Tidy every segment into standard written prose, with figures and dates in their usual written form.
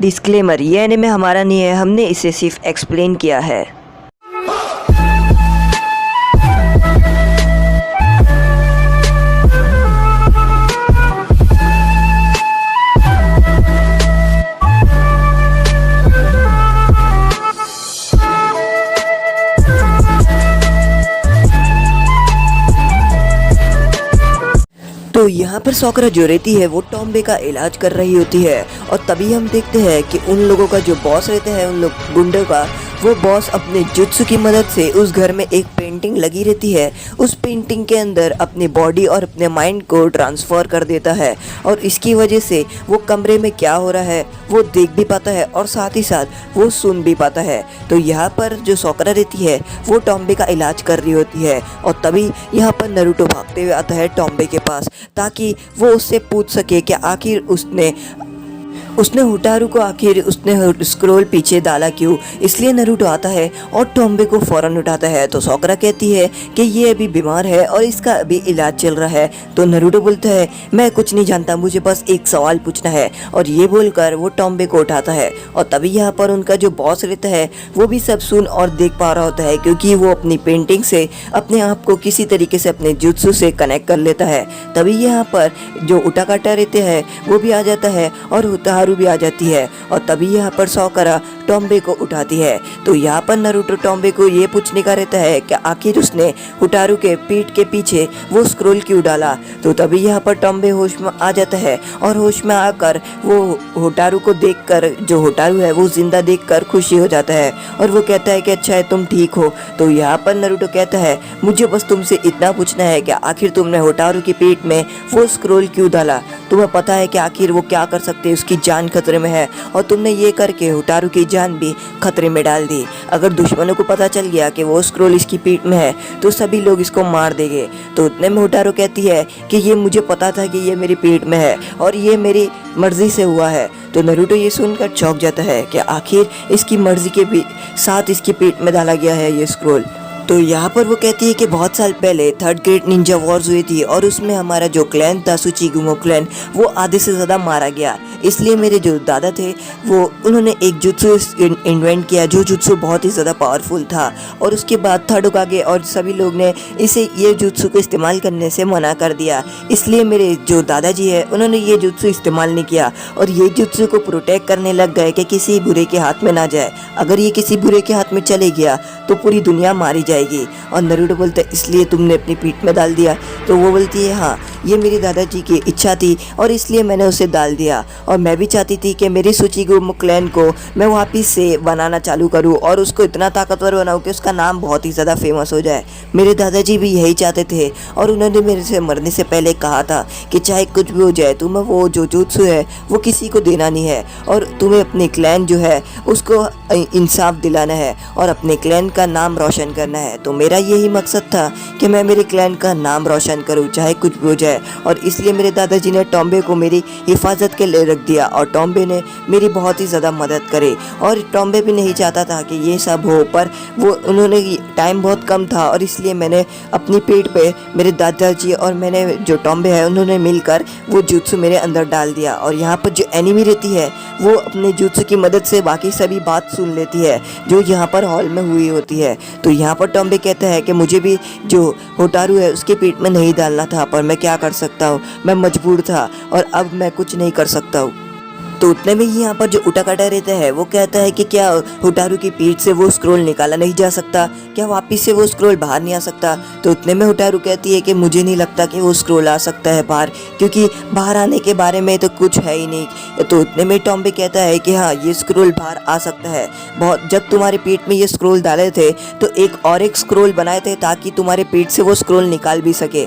Disclaimer, ये anime हमारा नहीं है, हमने इसे सिर्फ एक्सप्लेन किया है। तो यहाँ पर सोकरा जो रहती है वो टॉम्बे का इलाज कर रही होती है और तभी हम देखते हैं कि उन लोगों का जो बॉस रहता है, उन लोग गुंडों का, वो बॉस अपने जुत्सु की मदद से उस घर में एक पेंटिंग लगी रहती है, उस पेंटिंग के अंदर अपनी बॉडी और अपने माइंड को ट्रांसफ़र कर देता है और इसकी वजह से वो कमरे में क्या हो रहा है वो देख भी पाता है और साथ ही साथ वो सुन भी पाता है। तो यहाँ पर जो सोकरा रहती है वो टॉम्बे का इलाज कर रही होती है और तभी यहाँ पर नारुतो भागते हुए आता है टॉम्बे के पास ताकि वो उससे पूछ सके कि आखिर उसने होटारू को आखिर उसने स्क्रोल पीछे डाला क्यों। इसलिए नारुतो आता है और टॉम्बे को फ़ौरन उठाता है। तो सोकरा कहती है कि ये अभी बीमार है और इसका अभी इलाज चल रहा है। तो नारुतो बोलता है मैं कुछ नहीं जानता, मुझे बस एक सवाल पूछना है, और ये बोलकर वो टॉम्बे को उठाता है। और तभी यहाँ पर उनका जो बॉस रहता है वो भी सब सुन और देख पा रहा होता है क्योंकि वो अपनी पेंटिंग से अपने आप को किसी तरीके से अपने जुत्सु से कनेक्ट कर लेता है। तभी यहाँ पर जो उटाकाटा रहते हैं वो भी आ जाता है और होटारू भी आ जाती है और तभी यहाँ पर सोकरा टॉम्बे को उठाती है। तो यहाँ पर नारुतो टॉम्बे को ये पूछने का रहता है कि आखिर उसने होटारू के पीठ के पीछे वो स्क्रोल क्यों डाला। तो तभी यहाँ पर टॉम्बे होश में आ जाता है और होश में आकर वो होटारू को देखकर, जो होटारू है वो जिंदा देखकर खुशी हो जाता है और वो कहता है कि अच्छा है तुम ठीक हो। तो यहाँ पर नारुतो कहता है मुझे बस तुमसे इतना पूछना है कि आखिर तुमने होटारू की पीठ में वो स्क्रोल क्यों डाला। तुम्हें पता है कि आखिर वो क्या कर सकते हैं, उसकी जान खतरे में है और तुमने ये करके होटारू की जान भी खतरे में डाल दी। अगर दुश्मनों को पता चल गया कि वो स्क्रोल इसकी पीठ में है तो सभी लोग इसको मार देंगे। तो उतने में होटारू कहती है कि ये मुझे पता था कि ये मेरी पीठ में है और ये मेरी मर्जी से हुआ है। तो नारुतो ये सुनकर चौंक जाता है कि आखिर इसकी मर्जी के भी साथ इसकी पीठ में डाला गया है ये स्क्रोल। तो यहाँ पर वो कहती है कि बहुत साल पहले थर्ड ग्रेट निंजा वॉर्स हुई थी और उसमें हमारा जो क्लैन था सुचिगुमो क्लैन, वो आधे से ज़्यादा मारा गया। इसलिए मेरे जो दादा थे वो उन्होंने एक जुत्सु इन्वेंट किया जो जुत्सु बहुत ही ज़्यादा पावरफुल था और उसके बाद थर्ड होकागे और सभी लोग ने इसे ये जुत्सु को इस्तेमाल करने से मना कर दिया। इसलिए मेरे जो दादाजी है उन्होंने ये जुत्सु इस्तेमाल नहीं किया और ये जुत्सु को प्रोटेक्ट करने लग गए कि किसी बुरे के हाथ में ना जाए। अगर ये किसी बुरे के हाथ में चले गया तो पूरी दुनिया मारी जाएगी। और नारुतो बोलता है इसलिए तुमने अपनी पीठ में डाल दिया। तो वो बोलती है हाँ, ये मेरी दादाजी की इच्छा थी और इसलिए मैंने उसे डाल दिया और मैं भी चाहती थी कि मेरी सुचिगुमो क्लैन को मैं वापस से बनाना चालू करूं और उसको इतना ताकतवर बनाऊं कि उसका नाम बहुत ही ज़्यादा फेमस हो जाए। मेरे दादाजी भी यही चाहते थे और उन्होंने मेरे से मरने से पहले कहा था कि चाहे कुछ भी हो जाए तुम्हें वो जो जुत्सु है वो किसी को देना नहीं है और तुम्हें अपने क्लैन जो है उसको इंसाफ दिलाना है और अपने क्लैन का नाम रोशन करना है। तो मेरा यही मकसद था कि मैं मेरे क्लैन का नाम रोशन करूं चाहे कुछ भी हो जाए, और इसलिए मेरे दादाजी ने टॉम्बे को मेरी हिफाजत के लिए रख दिया और टॉम्बे ने मेरी बहुत ही ज़्यादा मदद करे। और टॉम्बे भी नहीं चाहता था कि ये सब हो, पर वो उन्होंने टाइम बहुत कम था और इसलिए मैंने अपनी पेट पे मेरे दादाजी और मैंने जो टॉम्बे है उन्होंने मिलकर वो जुत्सु मेरे अंदर डाल दिया। और यहाँ पर जो एनिमी रहती है वो अपने जुत्सु की मदद से बाकी सभी बात सुन लेती है जो यहाँ पर हॉल में हुई होती है। तो यहाँ पर टॉम्बे कहता है कि मुझे भी जो होटारू है उसके पेट में नहीं डालना था, पर मैं क्या कर सकता हूँ, मैं मजबूर था और अब मैं कुछ नहीं कर सकता हूँ। तो उतने में ही यहाँ पर जो उटाकाटा रहता है वो कहता है कि क्या होटारू की पीठ से वो स्क्रोल निकाला नहीं जा सकता, क्या वापस से वो स्क्रोल बाहर नहीं आ सकता। तो उतने में होटारू कहती है कि मुझे नहीं लगता कि वो स्क्रोल आ सकता है बाहर, क्योंकि बाहर आने के बारे में तो कुछ है ही नहीं। तो उतने में टॉम्बे कहता है कि हाँ, ये स्क्रोल बाहर आ सकता है। बहुत जब तुम्हारे पेट में ये स्क्रोल डाले थे तो एक स्क्रोल बनाए थे ताकि तुम्हारे पेट से वो स्क्रोल निकाल भी सके।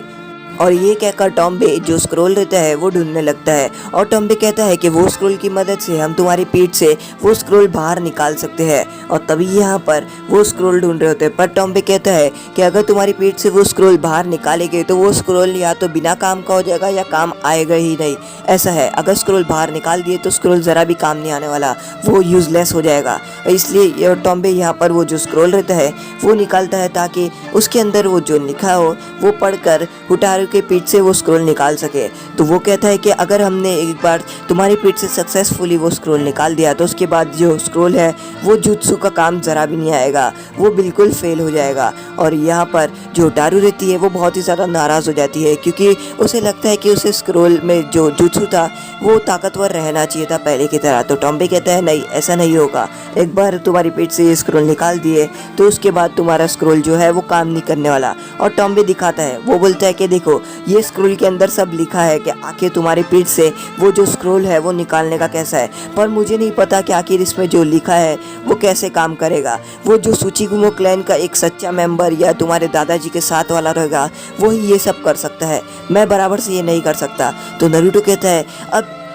और ये कहकर टॉम्बे जो स्क्रोल रहता है वो ढूंढने लगता है और टॉम्बे कहता है कि वो स्क्रोल की मदद से हम तुम्हारी पीठ से वो स्क्रोल बाहर निकाल सकते हैं। और तभी यहाँ पर वो स्क्रोल ढूंढ रहे होते हैं, पर टॉम्बे कहता है कि अगर तुम्हारी पीठ से वो स्क्रोल बाहर निकाले गए तो वो स्क्रोल या तो बिना काम का हो जाएगा या काम आएगा ही नहीं। ऐसा है, अगर स्क्रोल बाहर निकाल दिए तो स्क्रोल ज़रा भी काम नहीं आने वाला, वो यूज़लेस हो जाएगा। इसलिए टॉम्बे यहाँ पर वो जो स्क्रोल रहता है वो निकालता है ताकि उसके अंदर वो जो लिखा हो वो पढ़कर होटारू होटारू के पीठ से वो स्क्रोल निकाल सके। तो वो कहता है कि अगर हमने एक बार तुम्हारी पीठ से सक्सेसफुली वो स्क्रोल निकाल दिया तो उसके बाद जो स्क्रोल है वो जुत्सु का काम ज़रा भी नहीं आएगा, वो बिल्कुल फेल हो जाएगा। और यहाँ पर जो होटारू रहती है वो बहुत ही ज़्यादा नाराज़ हो जाती है क्योंकि उसे लगता है कि उसे स्क्रोल में जो जुत्सु था वो ताकतवर रहना चाहिए था पहले की तरह। तो टॉम्बे कहता है नहीं, ऐसा नहीं होगा, एक बार तुम्हारी पीठ से ये स्क्रोल निकाल दिए तो उसके बाद तुम्हारा स्क्रोल जो है वो काम नहीं करने वाला। और टॉम्बे दिखाता है, वो बोलता है कि देखो ये स्क्रोल के अंदर सब लिखा है कि आखिर तुम्हारी पीठ से वो जो स्क्रोल है वो निकालने का कैसा है, पर मुझे नहीं पता कि आखिर इसमें जो लिखा है वो कैसे काम करेगा। वो जो सूचिगुमो क्लैन का एक सच्चा मेंबर या तुम्हारे दादाजी के साथ वाला रहेगा वही ये सब कर सकता है, मैं बराबर से ये नहीं कर सकता। तो नारुतो कहता है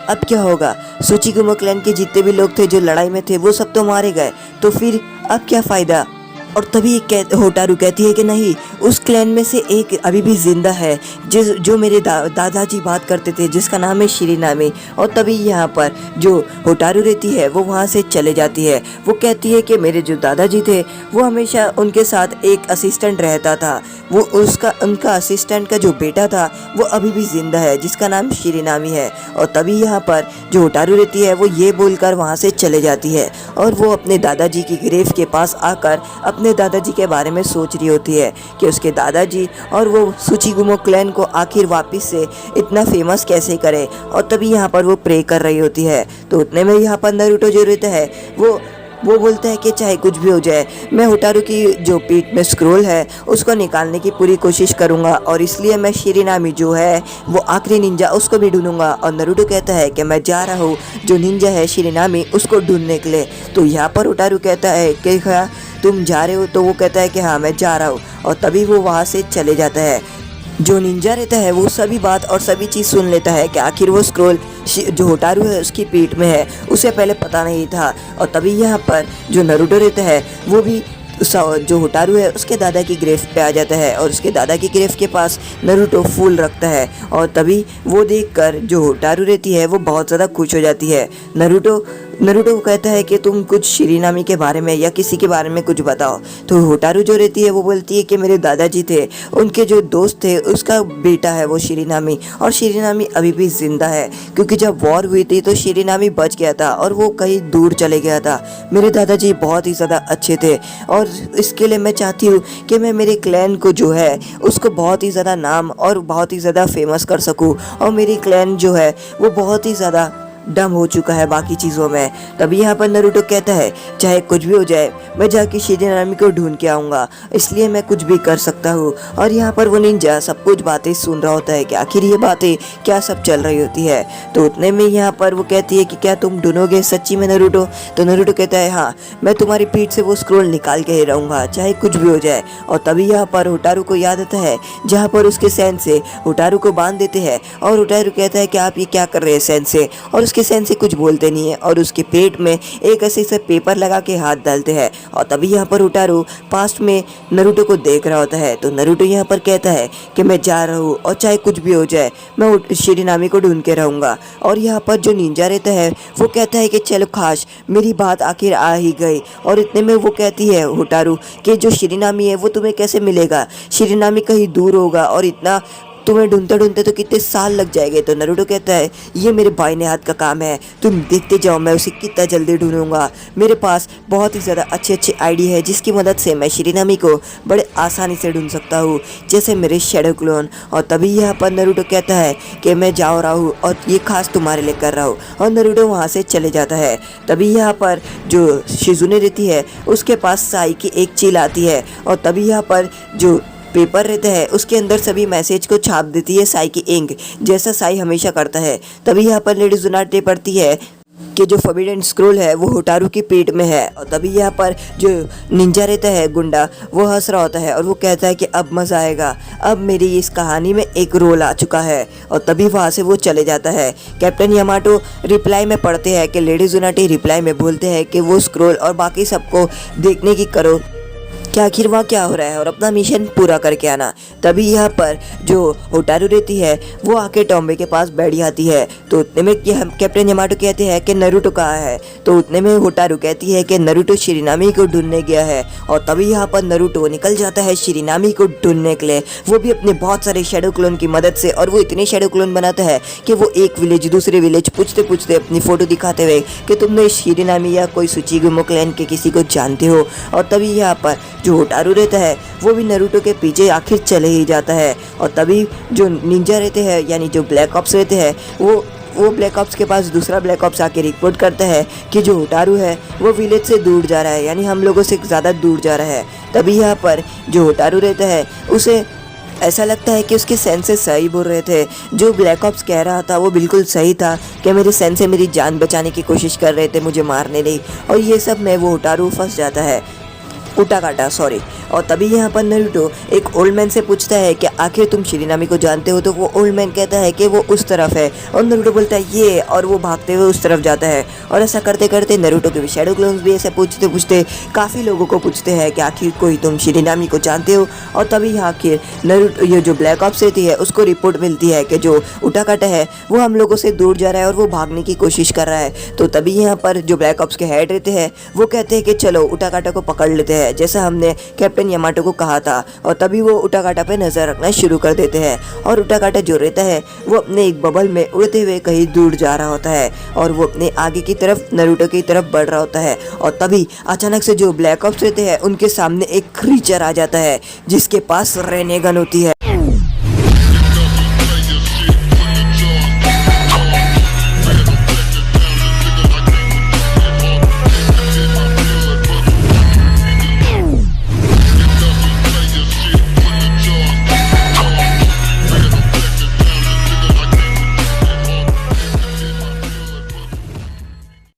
अब क्या होगा, सूचिगुमो क्लैन के जितने भी लोग थे जो लड़ाई में थे वो सब तो मारे गए, तो फिर अब क्या फ़ायदा। और तभी होटारू कहती है कि नहीं, उस क्लैन में से एक अभी भी जिंदा है जो मेरे दादाजी बात करते थे, जिसका नाम है शिरिनामी। और तभी यहाँ पर जो होटारू रहती है वो वहाँ से चले जाती है। वो कहती है कि मेरे जो दादाजी थे वो हमेशा उनके साथ एक असिस्टेंट रहता था, वो उनका असिस्टेंट का जो बेटा था वो अभी भी जिंदा है, जिसका नाम शिरिनामी है। और तभी यहाँ पर जो होटारू रहती है वो ये बोलकर वहाँ से चले जाती है और वो अपने दादाजी की ग्रेव के पास आकर अपने दादाजी के बारे में सोच रही होती है कि उसके दादाजी और वो सूचिगुमो क्लैन को आखिर वापस से इतना फेमस कैसे करे। और तभी यहाँ पर वो प्रे कर रही होती है। तो उतने में यहाँ पर नारुतो जो रहता है वो बोलता है कि चाहे कुछ भी हो जाए मैं होटारू की जो पीठ में स्क्रोल है उसको निकालने की पूरी कोशिश करूँगा, और इसलिए मैं शिरिनामी जो है वो आखिरी निंजा उसको भी ढूंढूंगा। और नारुतो कहता है कि मैं जा रहा हूँ जो निंजा है शिरिनामी उसको ढूंढने के लिए। तो यहाँ पर होटारू कहता है कि हाँ तुम जा रहे हो, तो वो कहता है कि हाँ मैं जा रहा हूँ। और तभी वो वहाँ से चले जाता है। जो निंजा रहता है वो सभी बात और सभी चीज़ सुन लेता है कि आखिर वो स्क्रोल जो होटारू है उसकी पीठ में है, उसे पहले पता नहीं था। और तभी यहाँ पर जो नारुतो रहता है वो भी जो होटारू है उसके दादा की ग्रेव पे आ जाता है और उसके दादा की ग्रेव के पास नारुतो फूल रखता है। और तभी वो देखकर जो होटारू रहती है वो बहुत ज़्यादा खुश हो जाती है। नारुतो कहता है कि तुम कुछ शिरिनामी के बारे में या किसी के बारे में कुछ बताओ। तो होटारू जो रहती है वो बोलती है कि मेरे दादाजी थे, उनके जो दोस्त थे उसका बेटा है वो शिरिनामी, और शिरिनामी अभी भी जिंदा है क्योंकि जब वॉर हुई थी तो शिरिनामी बच गया था और वो कहीं दूर चले गया था। मेरे दादाजी बहुत ही ज़्यादा अच्छे थे और इसके लिए मैं चाहती हूँ कि मैं मेरे क्लैन को जो है उसको बहुत ही ज़्यादा नाम और बहुत ही ज़्यादा फेमस कर सकूँ, और मेरी क्लैन जो है वो बहुत ही ज़्यादा डम हो चुका है बाकी चीज़ों में। तभी यहाँ पर नारुतो कहता है चाहे कुछ भी हो जाए मैं जाके शिरिनामी को ढूंढ के आऊँगा, इसलिए मैं कुछ भी कर सकता हूँ। और यहाँ पर वो निंजा सब कुछ बातें सुन रहा होता है कि आखिर ये बातें क्या सब चल रही होती है। तो उतने में यहाँ पर वो कहती है कि क्या तुम ढूंढोगे सच्ची में नारुतो। तो नारुतो कहता है हाँ मैं तुम्हारी पीठ से वो स्क्रोल निकाल के ही रहूँगा चाहे कुछ भी हो जाए। और तभी यहाँ पर होटारू को याद आता है जहाँ पर उसके सैन से होटारू को बांध देते हैं, और होटारू कहता है कि आप ये क्या कर रहे हैं सैन से, और उसके सैन से कुछ बोलते नहीं है और उसके पेट में एक ऐसे से पेपर लगा के हाथ डालते हैं। और तभी यहाँ पर होटारू पास्ट में नारुतो को देख रहा होता है। तो नारुतो यहाँ पर कहता है कि मैं जा रहा हूँ और चाहे कुछ भी हो जाए मैं शिरिनामी को ढूंढ के रहूँगा। और यहाँ पर जो निंजा रहता है वो कहता है कि चलो खास मेरी बात आखिर आ ही गई। और इतने में वो कहती है होटारू कि जो शिरिनामी है वो तुम्हें कैसे मिलेगा, शिरिनामी कहीं दूर होगा और इतना तुम्हें ढूंढते ढूंढते तो कितने साल लग जाएंगे। तो नारुतो कहता है ये मेरे भाई ने हाथ का काम है, तुम देखते जाओ मैं उसे कितना जल्दी ढूंढूंगा। मेरे पास बहुत ही ज़्यादा अच्छे आइडिया है जिसकी मदद से मैं शिरिनामी को बड़े आसानी से ढूंढ सकता हूँ, जैसे मेरे शेडो क्लोन। और तभी यहाँ पर नारुतो कहता है कि मैं जा रहा हूँ और ये खास तुम्हारे लिए कर रहा हूँ, और नारुतो वहाँ से चले जाता है। तभी यहाँ पर जो शिजुने रहती है उसके पास साई की एक चील आती है, और तभी यहाँ पर जो पेपर रहता है उसके अंदर सभी मैसेज को छाप देती है साई की इंक, जैसा साई हमेशा करता है। तभी यहाँ पर लेडी जुनाटे पढ़ती है कि जो फॉरबिडन स्क्रोल है वो होटारू की पेट में है। और तभी यहाँ पर जो निंजा रहता है गुंडा वो हंस रहा होता है और वो कहता है कि अब मज़ा आएगा, अब मेरी इस कहानी में एक रोल आ चुका है। और तभी वहाँ से वो चले जाता है। कैप्टन यामाटो रिप्लाई में पढ़ते हैं कि लेडी जुनाटे रिप्लाई में बोलते हैं कि वो स्क्रोल और बाकी सबको देखने की करो कि आखिर वहाँ क्या हो रहा है और अपना मिशन पूरा करके आना। तभी यहाँ पर जो होटारू रहती है वो आके टॉम्बे के पास बैठ जाती है। तो उतने में कि हम कैप्टन यामाटो कहते हैं कि नरूटो कहाँ है। तो उतने में होटारू कहती है कि नरूटो शिरीनामी को ढूंढने गया है। और तभी यहाँ पर नरूटो निकल जाता है शिरीनामी को ढूंढने के लिए, वो भी अपने बहुत सारे शैडो क्लोन की मदद से। और वो इतने शैडो क्लोन बनाता है कि वो एक विलेज दूसरे विलेज पूछते पूछते अपनी फ़ोटो दिखाते हुए कि तुमने शिरीनामी या कोई सुचिगुमो क्लैन के किसी को जानते हो। और तभी यहाँ पर जो होटारू रहता है वो भी नरूटो के पीछे आखिर चले ही जाता है। और तभी जो निंजा रहते हैं यानी जो ब्लैक ऑप्स रहते हैं वो ब्लैक ऑप्स के पास दूसरा ब्लैक ऑप्स आके रिपोर्ट करता है कि जो होटारू है वो विलेज से दूर जा रहा है, यानी हम लोगों से ज़्यादा दूर जा रहा है। तभी यहाँ पर जो होटारू रहता है उसे ऐसा लगता है कि उसके सेंसेस सही बोल रहे थे। जो ब्लैक ऑप्स कह रहा था वो बिल्कुल सही था कि मेरे सेंसे मेरी जान बचाने की कोशिश कर रहे थे, मुझे मारने नहीं। और ये सब में वो होटारू फंस जाता है, उटाकाटा सॉरी। और तभी यहाँ पर नरूटो एक ओल्ड मैन से पूछता है कि आखिर तुम शिरीनामी को जानते हो। तो वो ओल्ड मैन कहता है कि वो उस तरफ है। और नरूटो बोलता है ये, और वो भागते हुए उस तरफ जाता है। और ऐसा करते करते नरूटो के शैडो क्लोन्स भी ऐसे पूछते पूछते काफ़ी लोगों को पूछते हैं कि आखिर कोई तुम शिरीनामी को जानते हो। और तभी आखिर नरूटो ये जो ब्लैक ऑप्स रहती है उसको रिपोर्ट मिलती है कि जो उटाकाटा है वो हम लोगों से दूर जा रहा है और वो भागने की कोशिश कर रहा है। तो तभी यहाँ पर जो ब्लैक ऑप्स के हेड रहते हैं वो कहते हैं कि चलो उटाकाटा को पकड़ लेते हैं, जैसा हमने कैप्टन यामाटो को कहा था। और तभी वो उटाकाटा पे नजर रखना शुरू कर देते हैं। और उटाकाटा जो रहता है वो अपने एक बबल में उड़ते हुए कहीं दूर जा रहा होता है और वो अपने आगे की तरफ नरूटो की तरफ बढ़ रहा होता है। और तभी अचानक से जो ब्लैक ऑप्स रहते हैं उनके सामने एक क्रीचर आ जाता है जिसके पास रेने गन होती है।